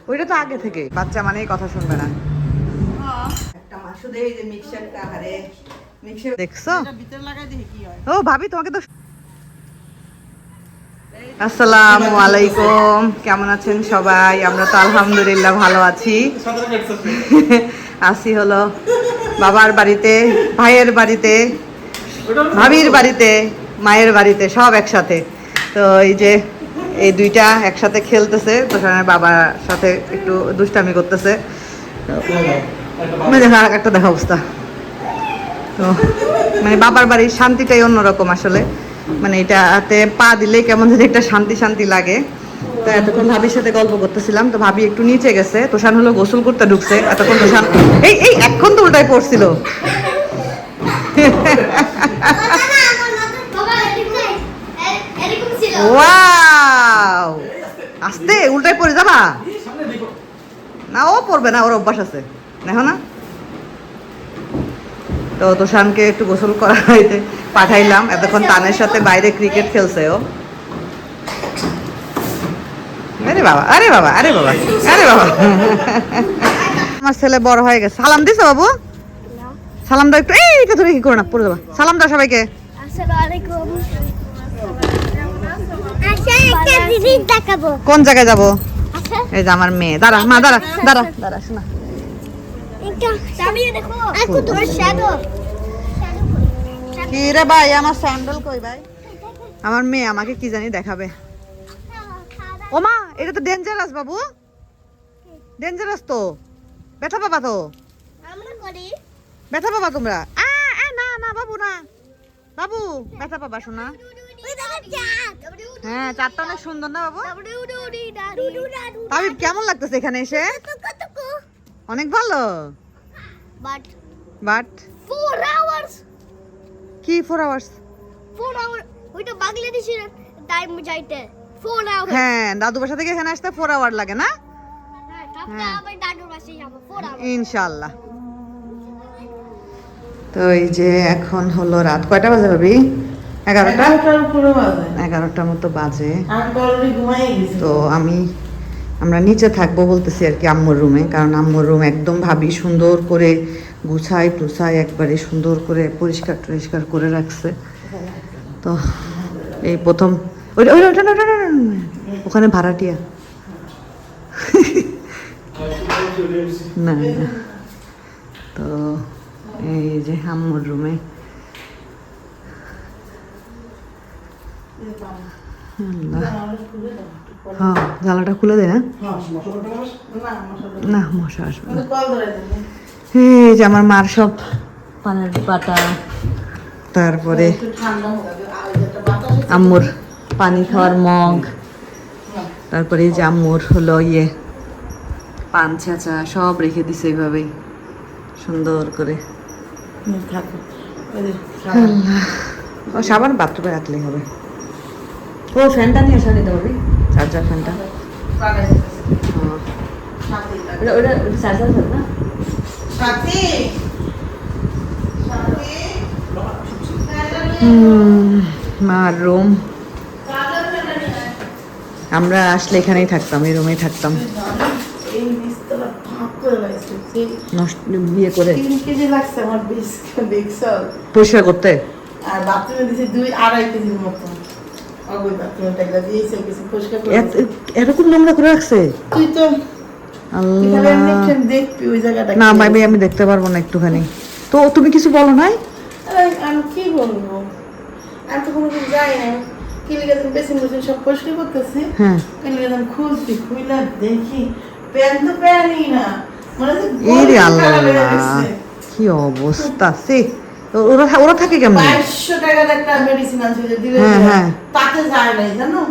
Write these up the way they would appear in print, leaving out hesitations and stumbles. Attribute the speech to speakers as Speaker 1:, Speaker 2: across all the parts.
Speaker 1: ওইটা তো আগে থেকে বাচ্চা মানেই কথা শুনবে না। দেখছো? ও ভাবি তোমাকে তো। আসসালামু আলাইকুম, কেমন আছেন সবাই? আমরা তো আলহামদুলিল্লাহ ভালো আছি। আসি হলো বাবার বাড়িতে, ভাইয়ের বাড়িতে, ভাবির বাড়িতে, মায়ের বাড়িতে, সব একসাথে। তো এই যে এই দুইটা একসাথে খেলতেছে, তো বাবার সাথে একটু দুষ্টামি করতেছে। একটা দেখা অবস্থা। তো মানে বাবার বাড়ির শান্তিটাই অন্যরকম আসলে, মানে এটাতে পা দিলেই কেমন যদি একটা শান্তি শান্তি লাগে। তো এতক্ষণ ভাবির সাথে গল্প করতেছিলাম, তো ভাবি একটু নিচে গেছে, তোষান হলো গোসল করতে ঢুকছে। এতক্ষণ তোষান এই এই এখন তো উল্টায় পড়ছিল। ওয়াও, আস্তে উল্টায় পড়ে যাবা না, ও পড়বে না, ওর অভ্যাস আছে, দেখো না। তো তোষানকে একটু গোসল করাইতে পাঠাইলাম। এতক্ষণ তানের সাথে বাইরে ক্রিকেট খেলছে ও। আরে বাবা, আরে বাবা, আরে বাবা, আরে বাবা। আমার ছেলে বড় হয়ে গেছে। সালাম দিছো বাবু? সালাম দাও একটু। এই এটা ধরে কি করো না, পড়ে যাবা। সালাম দাও সবাইকে।
Speaker 2: আসসালামু আলাইকুম। আচ্ছা একটা জিনিস দেখাবো।
Speaker 1: কোন জায়গায় যাবো?
Speaker 2: আচ্ছা
Speaker 1: এই যে আমার মেয়ে। দাঁড়া মা, দাঁড়া দাঁড়া দাঁড়া, শোনা
Speaker 2: একটা সামনে দেখো। আকু তোমার শ্যাডো।
Speaker 1: কি রে ভাই, আমার স্যান্ডেল কই ভাই? আমার মেয়ে আমাকে কি জানি দেখাবে। ও মা, এটা তো ডেঞ্জারাস বাবু, ডেঞ্জারাস তো, ব্যথা পাবা তো।
Speaker 2: আমরা করি।
Speaker 1: ব্যথা পাবা তোমরা। না না বাবু, না বাবু, ব্যথা পাবা শোনা।
Speaker 2: ওই দেখো চাঁদ।
Speaker 1: হ্যাঁ, চাঁদটা অনেক সুন্দর না বাবু?
Speaker 2: বাট
Speaker 1: তাবিব কেমন লাগতেছে এখানে এসে? অনেক ভালো। বাট
Speaker 2: 4 আওয়ার্স
Speaker 1: কি 4 আওয়ার্স?
Speaker 2: 4 আওয়ার ওইটা বাংলাদেশের টাইম যাইতে 4 আওয়ার।
Speaker 1: হ্যাঁ, দাদু বাসা থেকে এখানে আসতে 4 আওয়ার লাগে না?
Speaker 2: হ্যাঁ, তারপরে আবার দাদুর বাসায় যাব 4 আওয়ার
Speaker 1: ইনশাআল্লাহ। তো এই যে এখন হলো রাত কয়টা বাজে ভাবি? 11টা। 11টার মতো বাজে। তো আমরা নিচে থাকবো বলতেছি আর কি, আম্মুর রুমে। কারণ আম্মুর রুম একদম ভাবি সুন্দর করে গুছাই টুছাই একবারে সুন্দর করে পরিষ্কার টরিষ্কার করে রাখছে। তো এই প্রথম ওখানে ভাড়াটিয়া না না। তো এই যে আম্মুর রুমে হ্যাঁ, জানলাটা খুলে দে। না মশা আসবে না। এই যে আমার মার সব পানের পাতা, তারপরে আম্মুর পানি খাওয়ার মগ, তারপরে এই যে আম্মুর হলো পান ছাঁচা সব রেখে দিছে এইভাবেই সুন্দর করে। ও সাবান বাথরুমে রাখলেই হবে। ও ফ্যানটা নিয়ে আসা নিতে পারবি, চার্জার ফ্যানটা। ওটা চার্জার ফ্যান না? মার রুম। আমরা আসলে এখানেই থাকতাম, এই রুমেই থাকতাম। বিয়ে করে
Speaker 3: 3 কেজি লাগছে আমার
Speaker 1: পরিষ্কার করতে।
Speaker 3: আর বাথরুমে দিয়েছে 2-2.5 কেজির মতো। ওই বাথরুমে টাকা দিয়েছে কিছু পরিষ্কার করে।
Speaker 1: এরকম নোংরা করে রাখছে?
Speaker 3: তুই তো
Speaker 1: আল্লাহ,
Speaker 3: দেখবি ওই জায়গাটা।
Speaker 1: না ভাই আমি দেখতে পারবো না একটুখানি। তো তুমি কিছু বলো নাই?
Speaker 3: আমি কি বলবো, আমি তো কোনোদিন যাই না। কিলিগাজন বেশি বেশি সব পরিষ্কার করতেছি।
Speaker 1: হ্যাঁ,
Speaker 3: কিলিগাজন খুঁজছি, খুইলা দেখি প্যান তো প্যানই না, মানে
Speaker 1: ইরে আল্লাহ কি অবস্থা। সে ওরা থাকে কেমন?
Speaker 3: 2200 টাকার একটা মেডিসিন আছে যে দিলে তাতে যায় নাই জানো।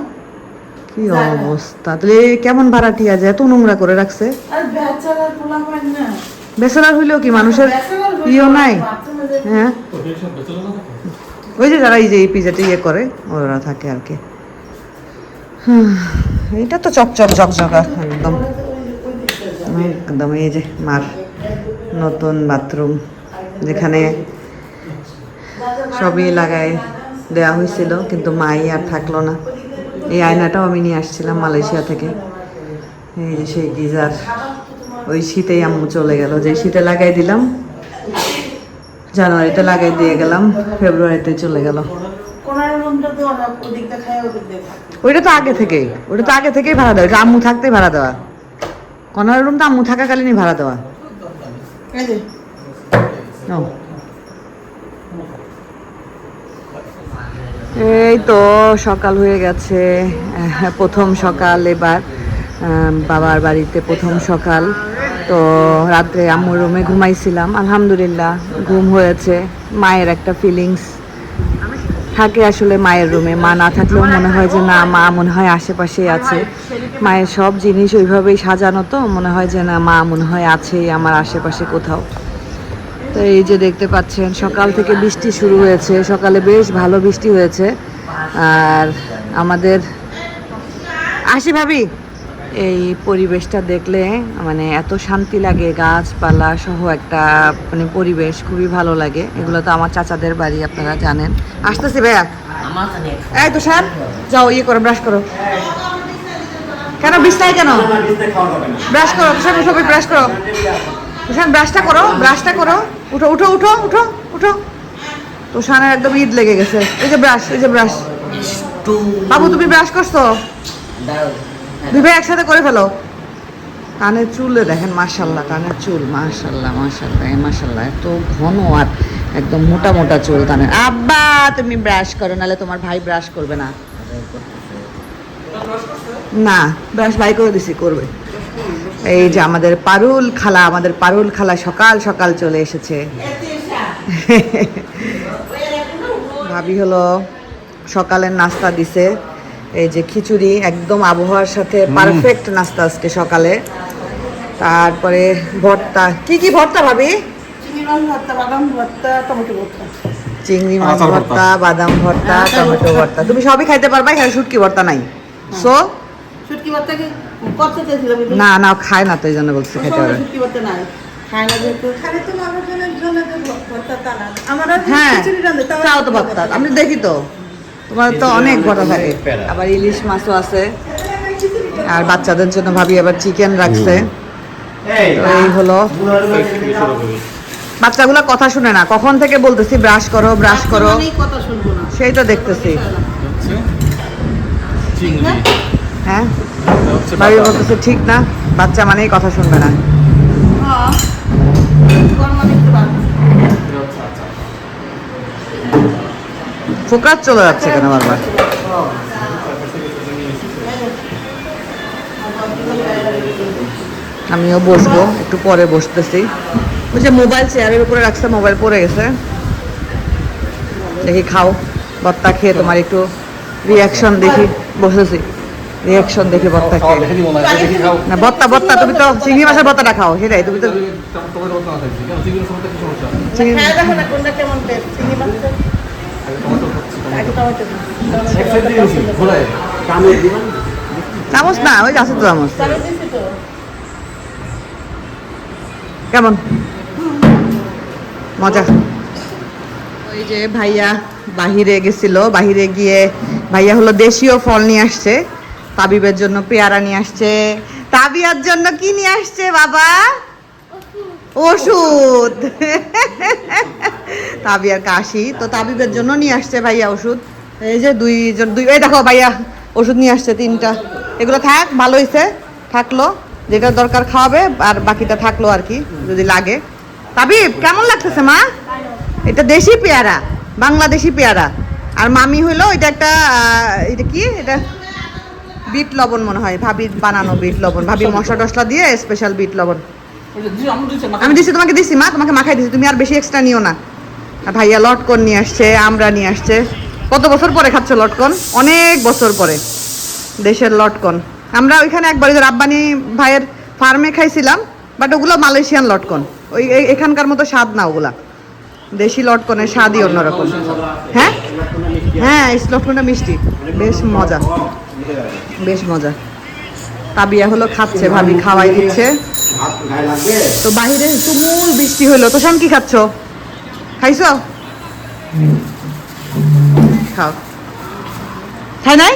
Speaker 1: কি অবস্থা, তাহলে কেমন ভাড়াটিয়া যে এত নোংরা করে রাখছে।
Speaker 3: আর ব্যাচেলর পোলা পায় না,
Speaker 1: বেচারার হইলেও কি মানুষের ইয়েও নাই। হ্যাঁ, ওই যে যারা এই যে পিজাতে করে ওরা থাকে আর কি। এটা তো চকচক ঝকঝকা একদম একদম। এই যে মার নতুন বাথরুম, যেখানে সবই লাগাই দেওয়া হয়েছিল, কিন্তু মাই আর থাকলো না। এই আয়নাটাও আমি নিয়ে আসছিলাম মালয়েশিয়া থেকে, এই যে সেই গিজার, ওই শীতেই আম্মু চলে গেল। যে শীতে লাগাই দিলাম, জানুয়ারিতে লাগাই দিয়ে গেলাম, ফেব্রুয়ারিতে চলে গেল। ওইটা তো আগে থেকেই, ওটা তো আগে থেকেই ভাড়া দেওয়া, ওইটা আম্মু থাকতেই ভাড়া দেওয়া। কর্নার রুমটা আম্মু থাকাকালীনই ভাড়া দেওয়া। ও, এই তো সকাল হয়ে গেছে, প্রথম সকাল এবার বাবার বাড়িতে, প্রথম সকাল। তো রাত্রে আম্মুর রুমে ঘুমাইছিলাম, আলহামদুলিল্লাহ ঘুম হয়েছে। মায়ের একটা ফিলিংস থাকে আসলে মায়ের রুমে, মা না থাকলেও মনে হয় যে না, মা মনে হয় আশেপাশেই আছে। মায়ের সব জিনিস ওইভাবেই সাজানো, তো মনে হয় যে না, মা মনে হয় আছেই আমার আশেপাশে কোথাও। তো এই যে দেখতে পাচ্ছেন সকাল থেকে বৃষ্টি শুরু হয়েছে, সকালে বেশ ভালো বৃষ্টি হয়েছে। আর আমাদের আসি ভাবি, এই পরিবেশটা দেখলে মানে এত শান্তি লাগে, গাছপালা সহ একটা মানে পরিবেশ খুবই ভালো লাগে। এগুলো তো আমার চাচাদের বাড়ি, আপনারা জানেন। আসতেছি ভাইয়া, এই তো স্যার যাও, ইয়ে করো, ব্রাশ করো। কেন বিছনায় কেন ব্রাশ করো? সবাই ব্রাশ করো, ব্রাশটা করো, ব্রাশটা করো। উঠো উঠো উঠো উঠো উঠো। তোষানের একদম ঈদ লেগে গেছে। এই যে ব্রাশ, এই যে ব্রাশ। বাবু তুমি ব্রাশ করছো? দুই ভাই একসাথে করে ফেলো। কানের চুলে দেখেন, মাশাল্লাহ, কানের চুল মাশাল্লাহ মাশাল্লাহ মাশাল্লাহ, এত ঘন আর একদম মোটা মোটা চুল কানের। আব্বা তুমি ব্রাশ করো, নাহলে তোমার ভাই ব্রাশ করবে না। না, ব্রাশ ভাই করে দিছি, করবে। এই যে আমাদের পারুল খালা, আমাদের পারুল খালা সকাল সকাল চলে এসেছে। ভাবি হলো সকালের নাস্তা দিছে, এই যে খিচুড়ি, একদম আবহাওয়ার সাথে পারফেক্ট নাস্তা আজকে সকালে। তারপরে ভর্তা, কি কি ভর্তা ভাবি?
Speaker 3: চিংড়ি মাছ ভর্তা, বাদাম ভর্তা, টমেটো ভর্তা।
Speaker 1: চিংড়ি মাছ ভর্তা, বাদাম ভর্তা, টমেটো ভর্তা। তুমি সবই খাইতে পারবা, এখানে শুটকি ভর্তা নাই। সো
Speaker 3: শুটকি ভর্তা কি কত চাইছিলাম?
Speaker 1: না না, খায় না তো, এই জন্য বলছি খাইতে পারবে।
Speaker 3: শুটকি ভর্তা নাই, খায় না যেহেতু। খালি তো আমার জন্য ভর্তা তা না, আমার
Speaker 1: হ্যাঁ,
Speaker 3: খিচুড়ি রাঁধে তাও
Speaker 1: চাও তো ভর্তা, আমি দেখি তো তোমার তো অনেক ভর্তা থাকে। আবার ইলিশ মাছও আছে, আর বাচ্চাদের জন্য ভাবি আবার চিকেন রাখছে। তো এই হলো, বাচ্চাগুলো কথা শুনে না, কখন থেকে বলতেছি ব্রাশ করো ব্রাশ করো,
Speaker 3: কথা শুনবো না,
Speaker 1: সেই তো দেখতেছি। হ্যাঁ, ভাবি বলতেছে ঠিক না, বাচ্চা মানেই কথা শুনবে না।
Speaker 3: হ্যাঁ, কোন মানে একটু বাদ।
Speaker 1: ফোকাস চলে যাচ্ছে কেন বারবার? আমিও বসবো, একটু পরে বসতেছি। ওই যে মোবাইল চেয়ারের উপরে রাখছে, মোবাইল পড়ে গেছে। দেখি খাও, ভর্তা খেয়ে তোমার একটু রিয়াকশন দেখি। বসেছি, রিয়াকশন দেখি ভর্তা খেয়ে। না ভর্তা, ভর্তা তুমি তো চিংড়ি মাছের ভর্তাটা খাও, সেটাই তুমি তো চিংড়ি।
Speaker 3: খায় দেখো না কোনটা কেমন টেস্ট, চিংড়ি মাছটা আগে টমেটো
Speaker 1: চামচ না, ওই আছে তো চামচ।
Speaker 3: চামচ দিছি তো।
Speaker 1: কেমন মজা? ওই যে ভাইয়া বাহিরে গেছিল, বাহিরে গিয়ে ভাইয়া হলো দেশীয় ফল নিয়ে আসছে। তাবিবের জন্য পেয়ারা নিয়ে আসছে, তাবিয়ার জন্য কি নিয়ে আসছে বাবা? ওষুধ। তাবিয়ার কাশি, তো তাবিবের জন্য নিয়ে আসছে ভাইয়া ওষুধ। এই যে দুই, এই দেখো ভাইয়া ওষুধ নিয়ে আসছে 3টা। এগুলো থাক, ভালো হয়েছে, থাকলো, যেটা দরকার খাওয়াবে, আর বাকিটা থাকলো আর কি যদি লাগে। তাবিব কেমন লাগতেছে মা? এটা দেশি পেয়ারা, বাংলাদেশি পেয়ারা। আর মামি হইলো এটা একটা, এটা কি, এটা বিট লবণ মনে হয়, ভাবির বানানো বিট লবণ, ভাবি মশলা টসলা দিয়ে স্পেশাল বিট লবণ। আমি দিছি, তোমাকে দিছি মা, তোমাকে মাখাই দিছি, তুমি আর বেশি এক্সট্রা নিও না। আর ভাইয়া লটকন নিয়ে আসছে, আমরা নিয়ে আসছে। কত বছর পরে খাচ্ছ লটকন? অনেক বছর পরে দেশের লটকন। আমরা ওইখানে একবার যে রাব্বানি ভাইয়ের ফার্মে খাইছিলাম, বাট ওগুলো মালয়েশিয়ান লটকন, ওই এখানকার মতো স্বাদ না ওগুলা। দেশি লটকনের স্বাদই অন্যরকম। হ্যাঁ হ্যাঁ, এই লটকনটা মিষ্টি, বেশ মজা, বেশ মজা। তাবিয়া হলো খাচ্ছে, ভাবি খাওয়াই দিচ্ছে। তো বাহিরে তুমুল বৃষ্টি হলো। তো শান কি খাচ্ছ? খাইছো? খাও। খাই নাই?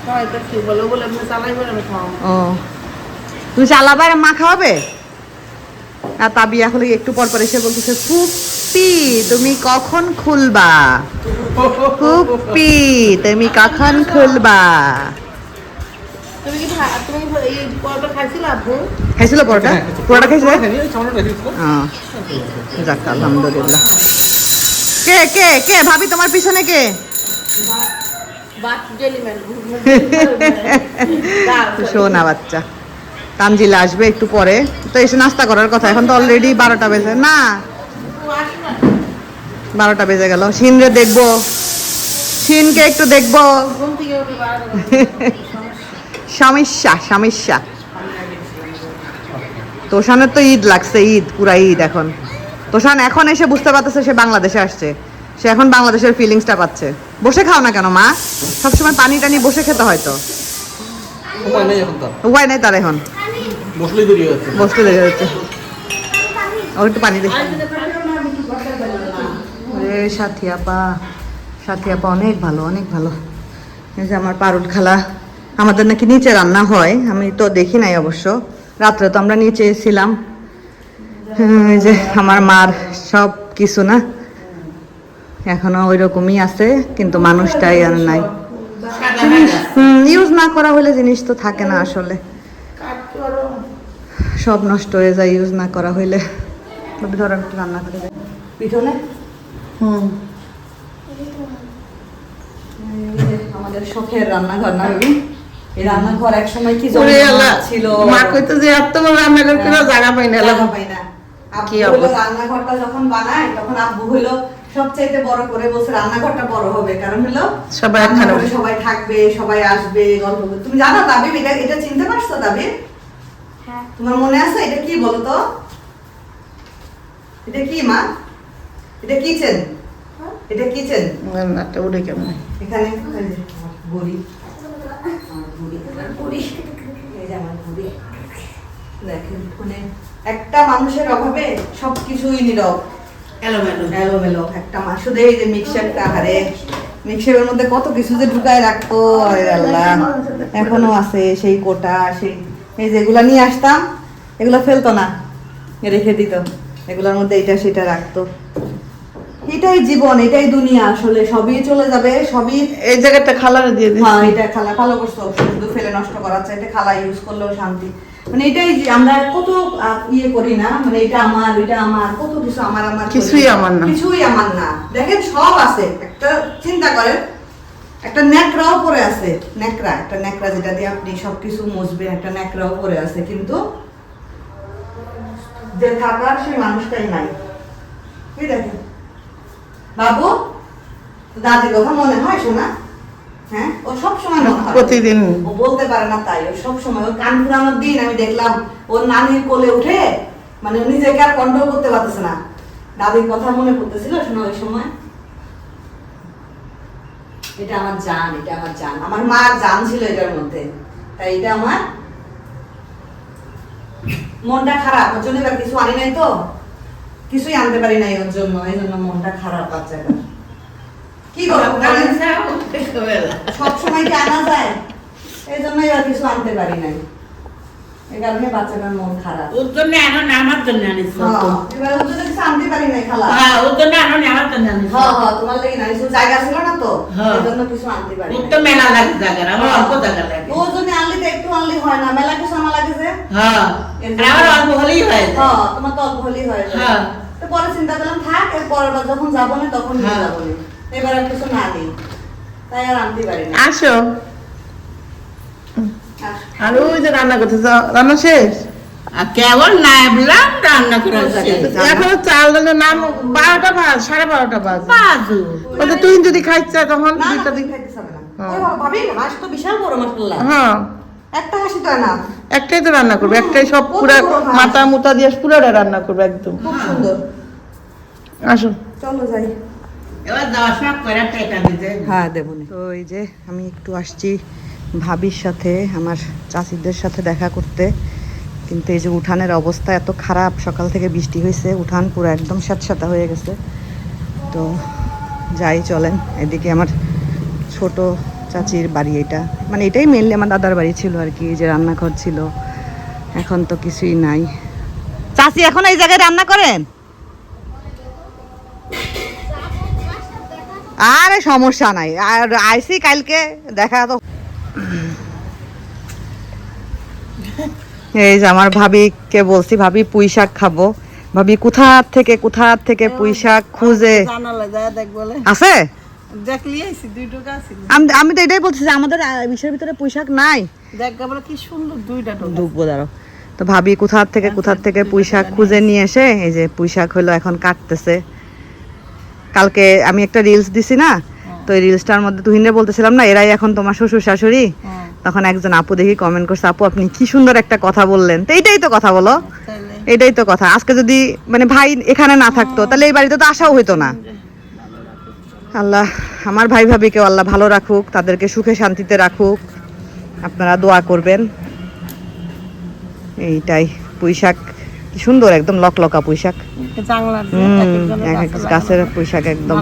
Speaker 3: খাওয়াই তো কি বলো, বলে আমি চালাই বলে আমি খাওয়াবো।
Speaker 1: ও তুমি চালাবা আর মা খাওয়াবে? আর তাবি এখন একটু পর পর এসে বলতেছে ফুপি তুমি কখন খুলবা, ফুপি তুমি কখন খুলবা।
Speaker 3: তুমি কি এই পরোটা খাইছিল আপু?
Speaker 1: খাইছিল পরোটা? পরোটা খাইছে? যাক আলহামদুলিল্লাহ। কে কে কে ভাবি তোমার পিছনে কে? শোনা বাচ্চা তানজিলা আসবে একটু পরে, তো এসে নাস্তা করার কথা। এখন তো অলরেডি 12টা বেজে, না 12টা বেজে গেল। শিনরে দেখবো, শিনকে একটু দেখবো। সমস্যা সমস্যা। তোষানের তো ঈদ লাগছে, ঈদ পুরা ঈদ। এখন তোষান এখন এসে বুঝতে পারতেছে সে বাংলাদেশে আসছে, সে এখন বাংলাদেশের ফিলিংসটা পাচ্ছে। বসে খাও না কেন মা? সবসময় পানি টানি বসে খেতে হয় তো, উপায় নেই তার। এখন বসলে দেরি হচ্ছে। ও একটু পানি দে। সাথী আপা, সাথী আপা অনেক ভালো, অনেক ভালো। এই যে আমার পারুল খালা, আমাদের নাকি নিচে রান্না হয়, আমি তো দেখি নাই অবশ্য। রাত্রে তো আমরা নিচে ছিলাম। এই যে আমার মার সব কিছু না এখনো ওই রকমই আছে, কিন্তু মানুষটাই আর নাই। ইউজ না করা হলে জিনিস তো থাকে না আসলে, সব নষ্ট হয়ে যায় ইউজ না করা হইলে। ধরো একটু রান্না করে দেয় পিছনে। আমাদের শখের রান্নাঘর না ভাবি? এই রান্নাঘর এক সময় কি ছিল,
Speaker 3: মা কইতো যে এত বড় রান্নাঘর করে জায়গা পাই না।
Speaker 1: কি রান্নাঘরটা যখন বানায় তখন আব্বু হইলো সবচাইতে বড় করে বলছে রান্নাঘরটা বড় হবে, কারণ হলো সবাই একখানে সবাই থাকবে, সবাই আসবে, গল্প করবে। তুমি জানো তাবিব এটা চিনতে পারছো তাবিব?
Speaker 2: হ্যাঁ।
Speaker 1: তোমার মনে আছে এটা কি বলো তো? এটা কি মা? এটা কিচেন? এটা কিচেন
Speaker 3: রান্নাটা উঠে কেমন
Speaker 1: এখানে বড়ি, বড়ি এই যে আমার বড়ি। দেখেন মানে একটা মানুষের অভাবে সবকিছুই নীরব, এলোমেলো। একটা মাস শুধু এই যে মিক্সারটা, হারে মিক্সারের মধ্যে কত কিছু যে ঢুকায় রাখতো আল্লাহ, এখনো আছে সেই কোটা, সেই এই যেগুলা নিয়ে আসতাম এগুলো ফেলতো না, রেখে দিত, এগুলোর মধ্যে এটা সেটা রাখতো। এটাই জীবন, এটাই দুনিয়া আসলে। সবই চলে যাবে, সবই।
Speaker 3: এই জায়গাটা খালারে দিয়ে দিই।
Speaker 1: হ্যাঁ এটা খালা ভালো করছো, শুধু ফেলে নষ্ট করার চাইতে খালা ইউজ করলেও শান্তি। মানে এটাই যে আমরা কত ইয়ে করি না, মানে এটা আমার, এটা আমার, কত কিছু আমার আমার,
Speaker 3: কিছুই আমার না,
Speaker 1: কিছুই আমার না। দেখেন সব আছে, একটা চিন্তা করেন একটা ন্যাকড়াও পরে আছে, ন্যাকড়া, একটা ন্যাকড়া যেটা দিয়ে আপনি সবকিছু মুছবেন, একটা ন্যাকড়াও পরে আছে, কিন্তু যে থাকার সেই মানুষটাই নাই। এই দেখেন বাবু, দাদির কথা মনে হয় শোনা? হ্যাঁ, ও সব সময় মনে হয়,
Speaker 3: প্রতিদিন।
Speaker 1: ও বলতে পারে না তাই, ও সব সময়। ওর কান ফুরানোর দিন আমি দেখলাম ওর নানির কোলে উঠে, মানে নিজেকে আর কন্ট্রোল করতে পারতেছে না, দাদির কথা মনে পড়তেছিল শোনা ওই সময়। এটা আমার জান, এটা আমার জান, আমার মার জান ছিল এটার মধ্যে, তাই এটা আমার মনটা খারাপ। ওর জন্য এবার কিছু আনি নাই, তো কিছুই আনতে পারি নাই ওর জন্য, এই জন্য মনটা খারাপ বাচ্চাটা। কি করবো, সবসময় কি আনা যায়? এই জন্য এবার কিছু আনতে পারি নাই, এই কারণে বাচ্চাটার মন খারাপ।
Speaker 4: ওর জন্য আনো না, আমার জন্য আনিস।
Speaker 1: এবার ওর জন্য কিছু আনতে পারি নাই খালা।
Speaker 4: হ্যাঁ, ওর জন্য আনো না, আমার জন্য আনিস।
Speaker 1: হ্যাঁ তোমার লাগি না, জায়গা ছিল না তো, এই জন্য কিছু আনতে পারি
Speaker 4: ওর তো মেলা লাগে জায়গা, আমার অল্প জায়গা লাগে।
Speaker 1: ওর জন্য আনলে তো একটু আনলে হয় না, মেলা কিছু আমার লাগে যে।
Speaker 4: হ্যাঁ, আমার অল্প হলেই হয়।
Speaker 1: হ্যাঁ তোমার তো অল্প হলেই হয়।
Speaker 4: হ্যাঁ,
Speaker 1: তো পরে চিন্তা করলাম থাক, এর পরের বার যখন যাবো না তখন নিয়ে যাবো না, এবার আর কিছু না দিই, তাই আর আনতে পারি না।
Speaker 3: আসো। আর ওই যে রান্না করতেছ, রান্না শেষ?
Speaker 4: কেবল নাই বললাম রান্না করে
Speaker 3: এখনো চাল ডালের নাম 12টা বাজ, 12:30 বাজে।
Speaker 4: বাজু
Speaker 3: বলতে তুই যদি খাইছ তখন
Speaker 1: না,
Speaker 3: দুইটা
Speaker 1: না,
Speaker 3: দিন।
Speaker 1: খাইতে হবে না। ওই বাবা, ভাবি হাঁস তো বিশাল বড় মাশাআল্লাহ।
Speaker 3: হ্যাঁ,
Speaker 1: একটা হাঁসি তো না,
Speaker 3: একটাই তো রান্না করবে, একটাই সব পুরো মাথা মুতা দিয়ে পুরোটা রান্না করবে একদম।
Speaker 1: খুব সুন্দর।
Speaker 3: আসো
Speaker 1: চলো যাই।
Speaker 4: এবার 10 মাস করে টাকা দিতে।
Speaker 1: হ্যাঁ দেবো। তো এই যে আমি একটু আসছি ভাবির সাথে, আমার চাচিদের সাথে দেখা করতে, কিন্তু এই যে উঠানের অবস্থা এত খারাপ, সকাল থেকে বৃষ্টি হয়েছে, উঠান পুরো একদম স্যাঁতস্যাঁতা হয়ে গেছে। তো যাই চলেন, এদিকে আমার ছোট চাচির বাড়ি, এটা মানে এটাই মেনলি আমার দাদার বাড়ি ছিল আর কি। এই যে রান্নাঘর ছিল, এখন তো কিছুই নাই। চাচি এখন এই জায়গায় রান্না করেন? আরে সমস্যা নাই, আর আইসি কালকে দেখা তো। এই যে আমার ভাবিকে বলছি, ভাবি পুঁই শাক খাবো। ভাবি কোথা থেকে পুঁই শাক খুঁজে
Speaker 3: জানালা যায় দেখ বলে
Speaker 1: আছে।
Speaker 3: দেখলি আইছি 2 টাকা আছে।
Speaker 1: আমি তো এটাই বলছি যে আমাদের বিষয়ের ভিতরে পুঁই শাক নাই।
Speaker 3: দেখ বলে কি সুন্দর 2টা টোকা।
Speaker 1: ডুববো দাঁড়ো। তো ভাবি কোথা থেকে পুঁই শাক খুঁজে নিয়ে এসে এই যে পুঁই শাক হলো এখন কাটতেছে। কালকে আমি একটা রিলস দিছি না, তো এই রিলসটার মধ্যে তুহিনে বলতেছিলাম না এরাই এখন তোমার শ্বশুর শাশুড়ি। তখন একজন আপু দেখি কমেন্ট করছে, আপু আপনি কি সুন্দর একটা কথা বললেন। তো এইটাই তো কথা বলো, এটাই তো কথা। আজকে যদি মানে ভাই এখানে না থাকতো তাহলে এই বাড়িতে তো আসাও হইতো না। আল্লাহ আমার ভাই ভাবিকেও আল্লাহ ভালো রাখুক, তাদেরকে সুখে শান্তিতে রাখুক, আপনারা দোয়া করবেন। এইটাই পুঁই শাক কি সুন্দর, একদম লকলকা পুঁই শাক। গাছের পুঁই শাক একদম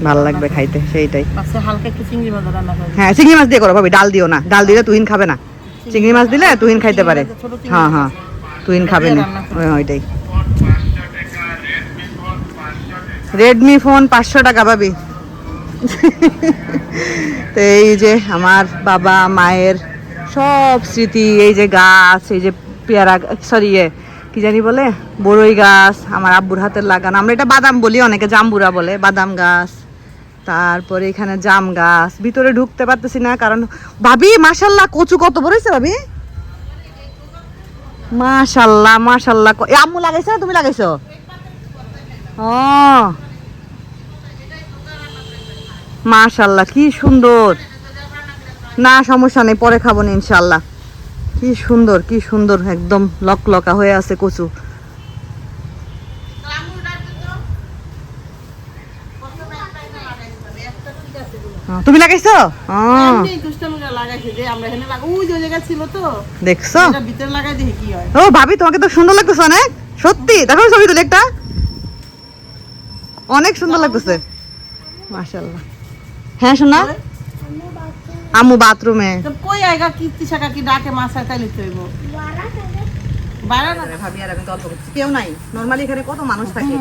Speaker 1: ভালো লাগবে খাইতে, সেইটাই।
Speaker 3: হালকা একটু চিংড়ি মাছ রান্না করব।
Speaker 1: হ্যাঁ চিংড়ি মাছ দিয়ে করো ভাবি, ডাল দিও না। ডাল দিলে তুহিন খাবে না, চিংড়ি মাছ দিলে তুহিন খাইতে পারে। হ্যাঁ হ্যাঁ তুহিন খাবে না, ওইটাই। রেডমি ফোন 500 টাকা ভাবি। তো এই যে আমার বাবা মায়ের সব স্মৃতি, এই যে গাছ, এই যে পেয়ারা, সরি কি জানি বলে, বড়ই গাছ আমার আব্বুর হাতের লাগানো। আমরা এটা বাদাম বলি, অনেকে জাম্বুরা বলে। বাদাম গাছ, তারপরে এখানে জাম গাছ। ভিতরে ঢুকতে পারতেছি না কারণ ভাবি মাশাল্লাহ কচু কত বড় হয়েছে ভাবি, মাশাল্লাহ মাশাল্লাহ। আম্মু লাগাইছো, তুমি লাগাইছো? ও মাশাল্লাহ কি সুন্দর। না সমস্যা নেই, পরে খাবো না ইনশাল্লাহ। কি সুন্দর একদম লকলকা হয়ে আছে কচু। তুমি লাগাইছো? দেখছো? ও ভাবি তোমাকে তো সুন্দর লাগতেছে অনেক, সত্যি। দেখো ছবি তুলে একটা, অনেক সুন্দর লাগতেছে মাশাআল্লাহ। হ্যাঁ শোনা, আম্মু বাথরুমে।
Speaker 3: কই আইগা কীর্তি শাকা কি ডাকে মাছ তাইলে তৈব
Speaker 1: ভাবি আর আমি গল্প করছি, কেউ নাই। নরমালি এখানে কত মানুষ থাকে,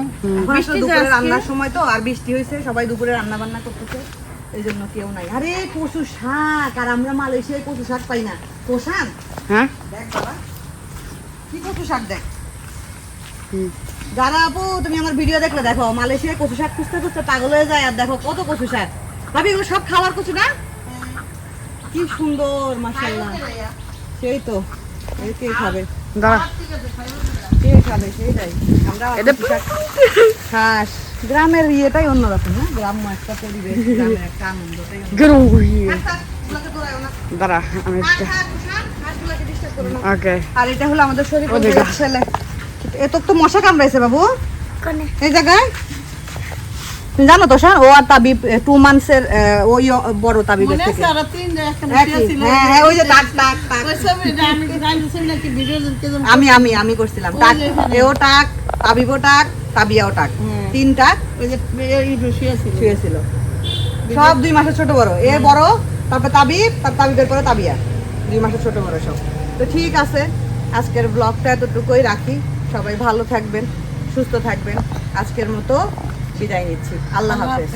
Speaker 1: দুপুরে রান্নার সময় তো, আর বৃষ্টি হয়েছে, সবাই দুপুরে রান্না বান্না করতেছে, এই জন্য কেউ নাই। আরে কচু শাক, আর আমরা মালয়েশিয়ায় কচু শাক পাই না। কোশান হ্যাঁ দেখ বাবা কি কচু শাক, দেখ। যারা আপু তুমি আমার ভিডিও দেখলে দেখো, মালয়েশিয়ায় কচু শাক খুঁজতে খুঁজতে পাগল হয়ে যায়। আর দেখো কত কচু শাক। ভাবি এগুলো সব খাওয়ার কচু না? কি সুন্দর মাশাআল্লাহ। সেই তো কে খাবে, দাঁড়া কে খাবে সেইটাই। আমরা খাস গ্রামের ইয়েটাই অন্যরকম না, গ্রাম্য একটা পরিবেশ, গ্রামের একটা আনন্দটাই। দাঁড়া আমি ওকে। আর এটা হলো আমাদের শরীফের ছেলে। এত তো মশা কামড়াইছে বাবু এই জায়গায়, তুমি জানো তো ও আর তাবিব 2 মান্থসের, ওই বড় তাবিবের থেকে। হ্যাঁ ওই যে টাক টাক টাক, আমি করছিলাম টাক। এও টাক, তাবিবও টাক, তাবিয়াও টাক, 3 টাক। ওই যে শুয়েছিল সব 2 মাসের ছোট বড়। এ বড়, তারপর তাবিব, তাবিবের পরে তাবিয়া, 2 মাসের ছোট বড় সব। তো ঠিক আছে, আজকের ব্লগটা এতটুকুই রাখি। সবাই ভালো থাকবেন, সুস্থ থাকবেন। আজকের মতো বিদায় নিচ্ছি। আল্লাহ হাফেজ।